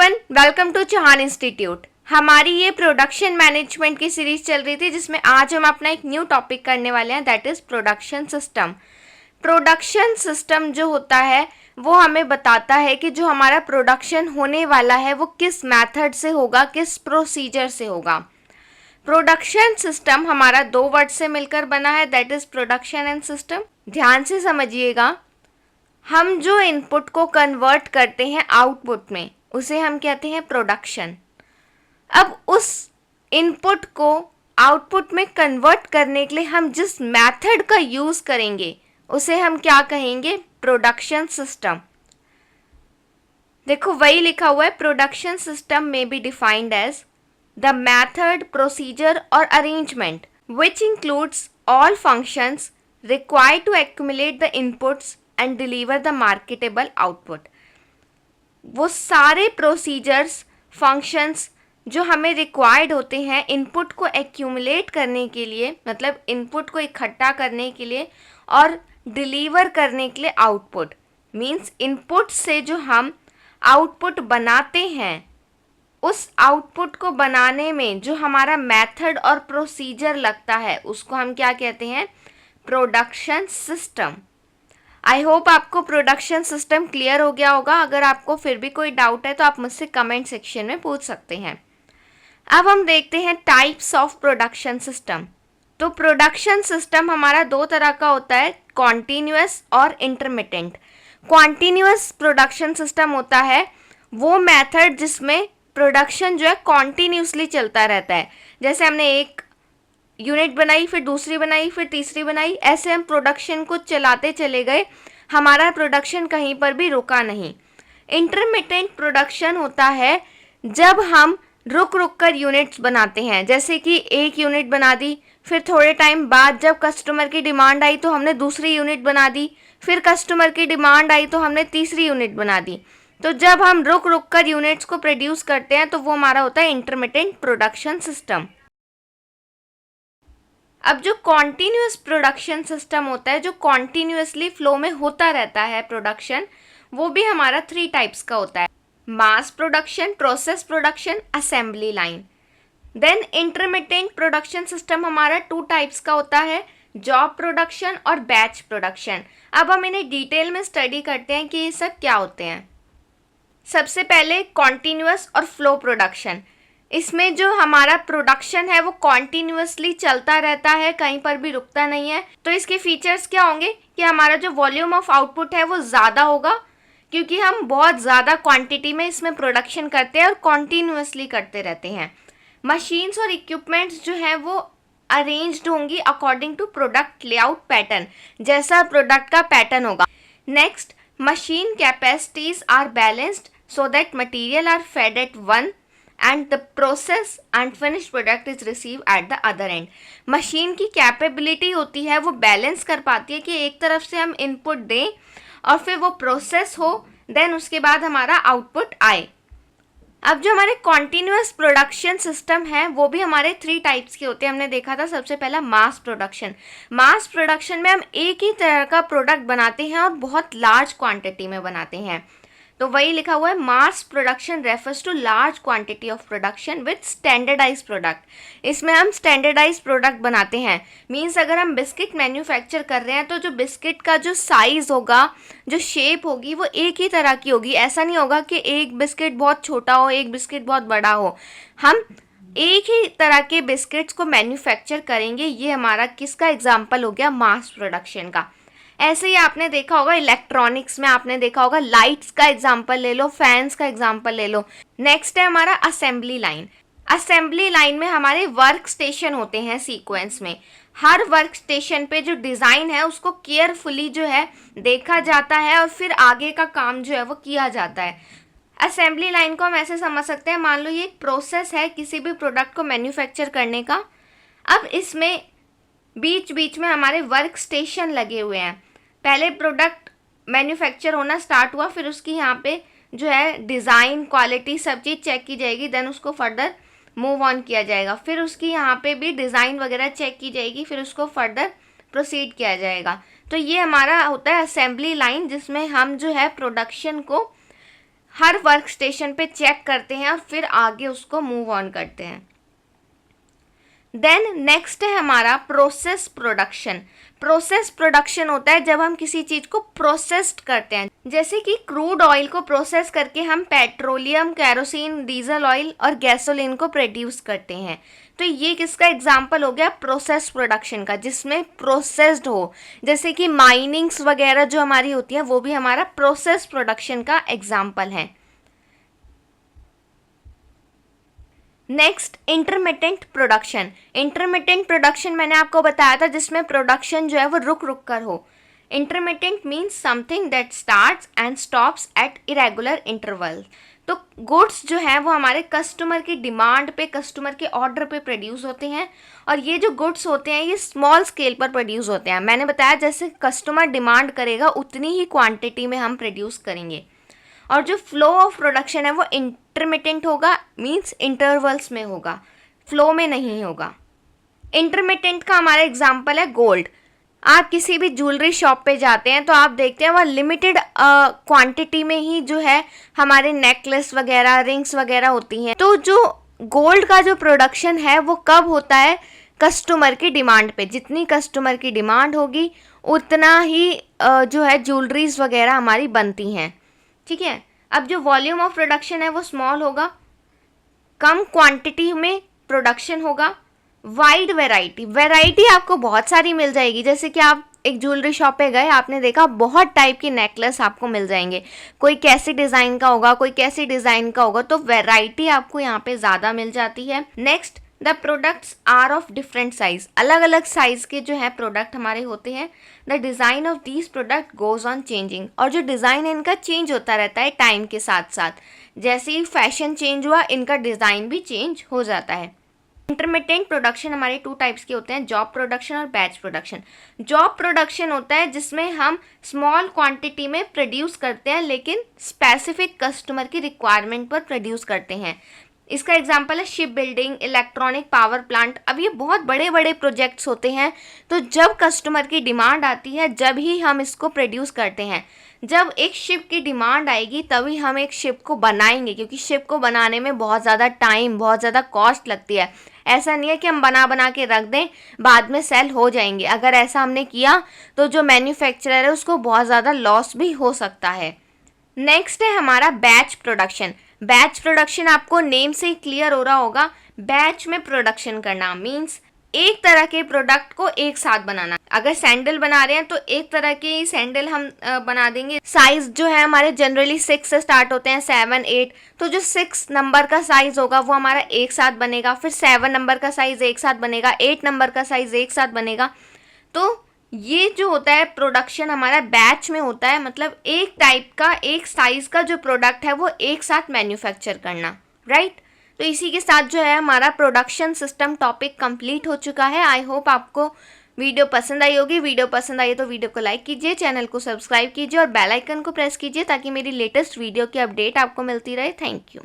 Everyone, welcome to Chauhan institute. हमारी ये production management की सीरीज चल रही थी जिसमें आज हम अपना एक न्यू टॉपिक करने वाले हैं, that is production system. Production system जो होता है वो हमें बताता है कि जो हमारा प्रोडक्शन होने वाला है वो किस मेथड से होगा, किस प्रोसीजर से होगा। प्रोडक्शन सिस्टम हमारा दो वर्ड से मिलकर बना है, that is production and system. ध्यान से समझिएगा, हम जो इनपुट को कन्वर्ट करते हैं आउटपुट में उसे हम कहते हैं प्रोडक्शन। अब उस इनपुट को आउटपुट में कन्वर्ट करने के लिए हम जिस मेथड का यूज करेंगे उसे हम क्या कहेंगे, प्रोडक्शन सिस्टम। देखो वही लिखा हुआ है, प्रोडक्शन सिस्टम में be defined as the method, procedure और arrangement which includes all functions required to accumulate the inputs and deliver the marketable output. वो सारे प्रोसीजर्स, फंक्शंस जो हमें रिक्वायर्ड होते हैं इनपुट को एक्यूमुलेट करने के लिए, मतलब इनपुट को इकट्ठा करने के लिए और डिलीवर करने के लिए आउटपुट। मीन्स इनपुट से जो हम आउटपुट बनाते हैं उस आउटपुट को बनाने में जो हमारा मेथड और प्रोसीजर लगता है उसको हम क्या कहते हैं, प्रोडक्शन सिस्टम। आई होप आपको प्रोडक्शन सिस्टम क्लियर हो गया होगा। अगर आपको फिर भी कोई डाउट है तो आप मुझसे कमेंट सेक्शन में पूछ सकते हैं। अब हम देखते हैं टाइप्स ऑफ प्रोडक्शन सिस्टम। तो प्रोडक्शन सिस्टम हमारा दो तरह का होता है, कॉन्टिन्यूअस और इंटरमिटेंट। कॉन्टिन्यूअस प्रोडक्शन सिस्टम होता है वो मेथड जिसमें प्रोडक्शन जो है कॉन्टिन्यूसली चलता रहता है। जैसे हमने एक यूनिट बनाई, फिर दूसरी बनाई, फिर तीसरी बनाई, ऐसे हम प्रोडक्शन को चलाते चले गए, हमारा प्रोडक्शन कहीं पर भी रुका नहीं। इंटरमिटेंट प्रोडक्शन होता है जब हम रुक रुक कर यूनिट्स बनाते हैं। जैसे कि एक यूनिट बना दी, फिर थोड़े टाइम बाद जब कस्टमर की डिमांड आई तो हमने दूसरी यूनिट बना दी, फिर कस्टमर की डिमांड आई तो हमने तीसरी यूनिट बना दी। तो जब हम रुक रुक कर यूनिट्स को प्रोड्यूस करते हैं तो वो हमारा होता है इंटरमिटेंट प्रोडक्शन सिस्टम। अब जो कॉन्टिन्यूअस प्रोडक्शन सिस्टम होता है, जो कॉन्टिन्यूअसली फ्लो में होता रहता है प्रोडक्शन, वो भी हमारा 3 टाइप्स का होता है, mass production, process production, assembly line. Then intermittent production system हमारा 2 टाइप्स का होता है, जॉब प्रोडक्शन और बैच प्रोडक्शन। अब हम इन्हें डिटेल में स्टडी करते हैं कि ये सब क्या होते हैं। सबसे पहले कॉन्टिन्यूअस और फ्लो प्रोडक्शन। इसमें जो हमारा प्रोडक्शन है वो कॉन्टिन्यूअसली चलता रहता है, कहीं पर भी रुकता नहीं है। तो इसके फीचर्स क्या होंगे कि हमारा जो वॉल्यूम ऑफ आउटपुट है वो ज़्यादा होगा, क्योंकि हम बहुत ज़्यादा क्वांटिटी में इसमें प्रोडक्शन करते हैं और कॉन्टिन्यूअसली करते रहते हैं। मशीन्स और इक्विपमेंट्स जो हैं वो अरेंज्ड होंगी according to product layout pattern, जैसा प्रोडक्ट का पैटर्न होगा। Next, machine capacities are balanced so that material are fed at one and the process and finished product is received at the other end। Machine की capability होती है, वो balance कर पाती है कि एक तरफ से हम इनपुट दें और फिर वो प्रोसेस हो, देन उसके बाद हमारा आउटपुट आए। अब जो हमारे कॉन्टिन्यूअस प्रोडक्शन सिस्टम है वो भी हमारे 3 टाइप्स के होते हैं। हमने देखा था सबसे पहला मास प्रोडक्शन। मास प्रोडक्शन में हम एक ही तरह का प्रोडक्ट बनाते हैं और बहुत लार्ज क्वांटिटी में बनाते हैं। तो वही लिखा हुआ है, mass production refers to large quantity of production with standardize product. इसमें हम स्टैंडर्डाइज प्रोडक्ट बनाते हैं। मीन्स अगर हम बिस्किट मैन्युफैक्चर कर रहे हैं तो जो बिस्किट का जो साइज़ होगा, जो शेप होगी, वो एक ही तरह की होगी। ऐसा नहीं होगा कि एक बिस्किट बहुत छोटा हो, एक बिस्किट बहुत बड़ा हो। हम एक ही तरह के बिस्किट्स को मैन्युफैक्चर करेंगे। ये हमारा किसका एग्जाम्पल हो गया, मास प्रोडक्शन का। ऐसे ही आपने देखा होगा इलेक्ट्रॉनिक्स में, आपने देखा होगा लाइट्स का एग्जांपल ले लो, फैंस का एग्जांपल ले लो। नेक्स्ट है हमारा असेंबली लाइन। असेंबली लाइन में हमारे वर्क स्टेशन होते हैं सीक्वेंस में। हर वर्क स्टेशन पे जो डिज़ाइन है उसको केयरफुली जो है देखा जाता है और फिर आगे का काम जो है वो किया जाता है। असेंबली लाइन को हम ऐसे समझ सकते हैं, मान लो ये एक प्रोसेस है किसी भी प्रोडक्ट को मैन्युफैक्चर करने का। अब इसमें बीच बीच में हमारे वर्क स्टेशन लगे हुए हैं। पहले प्रोडक्ट मैन्युफैक्चर होना स्टार्ट हुआ, फिर उसकी यहाँ पे जो है डिज़ाइन, क्वालिटी, सब चीज़ चेक की जाएगी, देन उसको फर्दर मूव ऑन किया जाएगा। फिर उसकी यहाँ पे भी डिज़ाइन वगैरह चेक की जाएगी, फिर उसको फर्दर प्रोसीड किया जाएगा। तो ये हमारा होता है असेंबली लाइन, जिसमें हम जो है प्रोडक्शन को हर वर्क स्टेशन पे चेक करते हैं और फिर आगे उसको मूव ऑन करते हैं। देन नेक्स्ट है हमारा प्रोसेस प्रोडक्शन। प्रोसेस प्रोडक्शन होता है जब हम किसी चीज़ को प्रोसेस्ड करते हैं, जैसे कि क्रूड ऑयल को प्रोसेस करके हम पेट्रोलियम, केरोसिन, डीजल ऑयल और गैसोलीन को प्रोड्यूस करते हैं। तो ये किसका एग्जाम्पल हो गया? प्रोसेस प्रोडक्शन का, जिसमें प्रोसेस्ड हो। जैसे कि माइनिंग्स वगैरह जो हमारी होती है वो भी हमारा प्रोसेस प्रोडक्शन का एग्जाम्पल है। Next intermittent production. Intermittent production मैंने आपको बताया था जिसमें प्रोडक्शन जो है वो रुक रुक कर हो। Intermittent means something that starts and stops at irregular interval. तो गुड्स जो है वो हमारे कस्टमर की डिमांड पे, कस्टमर के ऑर्डर पे प्रोड्यूस होते हैं, और ये जो गुड्स होते हैं ये स्मॉल स्केल पर प्रोड्यूस होते हैं। मैंने बताया जैसे कस्टमर डिमांड करेगा उतनी ही क्वांटिटी में हम प्रोड्यूस करेंगे। और जो फ्लो ऑफ प्रोडक्शन है वो इंटरमिटेंट होगा, मींस इंटरवल्स में होगा, फ्लो में नहीं होगा। इंटरमिटेंट का हमारा एग्जांपल है गोल्ड। आप किसी भी ज्वेलरी शॉप पे जाते हैं तो आप देखते हैं वहाँ लिमिटेड क्वांटिटी में ही जो है हमारे नेकलेस वगैरह, रिंग्स वगैरह होती हैं। तो जो गोल्ड का जो प्रोडक्शन है वो कब होता है? कस्टमर की डिमांड पे। जितनी कस्टमर की डिमांड होगी उतना ही जो है ज्वेलरीज वगैरह हमारी बनती हैं, ठीक है। अब जो वॉल्यूम ऑफ प्रोडक्शन है वो स्मॉल होगा, कम क्वांटिटी में प्रोडक्शन होगा। वाइड वैरायटी आपको बहुत सारी मिल जाएगी। जैसे कि आप एक ज्वेलरी शॉप पे गए, आपने देखा बहुत टाइप के नेकलेस आपको मिल जाएंगे, कोई कैसे डिज़ाइन का होगा, कोई कैसे डिज़ाइन का होगा, तो वैरायटी आपको यहाँ पे ज़्यादा मिल जाती है। Next, the products are of different size. अलग अलग साइज के जो है प्रोडक्ट हमारे होते हैं। The design of these product goes on changing. और जो डिज़ाइन है इनका चेंज होता रहता है टाइम के साथ साथ। जैसे ही फैशन चेंज हुआ इनका डिज़ाइन भी चेंज हो जाता है। इंटरमिटेंट प्रोडक्शन हमारे 2 टाइप्स के होते हैं, जॉब प्रोडक्शन और बैच प्रोडक्शन। जॉब प्रोडक्शन होता है जिसमें हम स्मॉल क्वांटिटी में प्रोड्यूस करते हैं लेकिन स्पेसिफिक कस्टमर की रिक्वायरमेंट पर प्रोड्यूस करते हैं। इसका एग्जांपल है ship building, electronic power plant. अब ये बहुत बड़े बड़े प्रोजेक्ट्स होते हैं, तो जब कस्टमर की डिमांड आती है जब ही हम इसको प्रोड्यूस करते हैं। जब एक शिप की डिमांड आएगी तभी हम एक शिप को बनाएंगे, क्योंकि शिप को बनाने में बहुत ज़्यादा टाइम, बहुत ज़्यादा कॉस्ट लगती है। ऐसा नहीं है कि हम बना के रख दें बाद में सेल हो जाएंगे। अगर ऐसा हमने किया तो जो मैन्युफैक्चरर है उसको बहुत ज़्यादा लॉस भी हो सकता है। नेक्स्ट है हमारा बैच प्रोडक्शन। बैच प्रोडक्शन आपको नेम से ही क्लियर हो रहा होगा। बैच में प्रोडक्शन करना मीन्स एक तरह के प्रोडक्ट को एक साथ बनाना। अगर सैंडल बना रहे हैं तो एक तरह के ही सैंडल हम बना देंगे। साइज जो है हमारे जनरली 6 से स्टार्ट होते हैं, 7, 8। तो जो 6 नंबर का साइज होगा वो हमारा एक साथ बनेगा, फिर 7 नंबर का साइज एक साथ बनेगा, 8 नंबर का साइज एक साथ बनेगा। तो ये जो होता है प्रोडक्शन हमारा बैच में होता है, मतलब एक टाइप का, एक साइज का जो प्रोडक्ट है वो एक साथ मैन्युफैक्चर करना, राइट। तो इसी के साथ जो है हमारा प्रोडक्शन सिस्टम टॉपिक कंप्लीट हो चुका है। आई होप आपको वीडियो पसंद आई होगी। वीडियो पसंद आई तो वीडियो को लाइक कीजिए, चैनल को सब्सक्राइब कीजिए और बेल आइकन को प्रेस कीजिए ताकि मेरी लेटेस्ट वीडियो की अपडेट आपको मिलती रहे। Thank you.